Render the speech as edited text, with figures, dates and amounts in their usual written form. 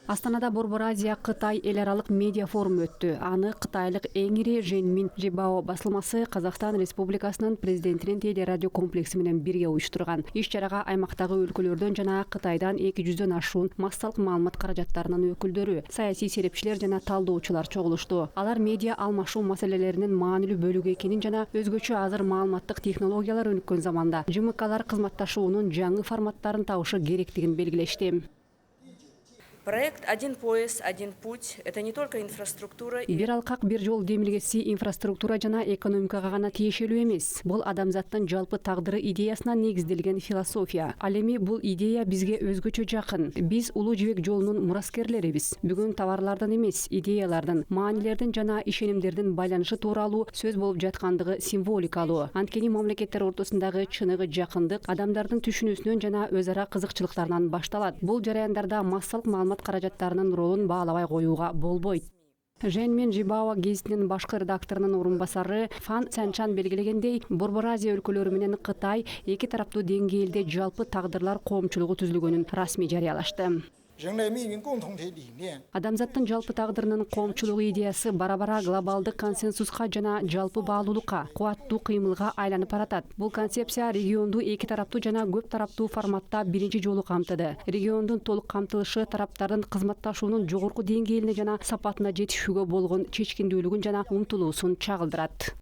Астанада Борбор Азия Кытай эл аралык медиа форум өттү. Аны кытайлык эң ири Женмин Жибао басылмасы Казакстан Республикасынын президентинин телерадио комплекси менен бирге уюштурган. Иш чарага аймактагы өлкөлөрдөн жана Кытайдан 200дөн ашуун массалык маалымат каражаттарынын өкүлдөрү, саясий серепчилер жана талдоочулар чогулушту. Алар медиа алмашуу маселелеринин маанилүү бөлүгү экенин жана өзгөчө азыр маалыматтык технологиялар өнүккөн заманда ЖМКлар кызматташуунун жаңы форматтарын табышы керектигин белгилешти. Проект «Один пояс, один путь» – это не только инфраструктура. Бир алкак, бир жол демилгеси инфраструктура жана экономикага гана тиешелүү эмес. Бул адамзаттын жалпы тагдыры идеясына негизделген философия. Ал эми бул идея бизге өзгөчө жакын. Биз улуу жибек жолунун мураскерлерибиз. Бүгүн товарлардын эмес, идеялардын, маанилердин жана ишенимдердин байланышы тууралуу сөз болуп жаткандыгы символикалуу. Анткени мамлекеттер ортосундагы чыныгы жакындык адамдардын түшүнүүсүнөн жана өз ара кызыкчылыктарынан башталат. Бул жараяндарда массалык маалымат каражаттарынын ролун баалабай коюуга болбойт. Женмин Жибао гезитинин башкы редакторунун орун басары Фан Цянчан белгилегендей, Борбор Азия өлкөлөрү менен Кытай эки тараптуу деңгээлде жалпы тагдырлар коомчулугу түзүлгөнүн расмий жарыялашты. Адамзаттын жалпы тагдырынын коомчулугу идеясы бара-бара глобалдык консенсуска жана жалпы баалуулукка, кубаттуу кыймылга айланып баратат. Бул концепция регионду эки тараптуу жана көп тараптуу форматта биринчи жолу камтыды. Региондун толук камтылышы тараптардын кызматташуунун жогорку деңгээлине жана сапатына жетишүүгө болгон чечкиндүүлүгүн жана умтулуусун чагылдырат.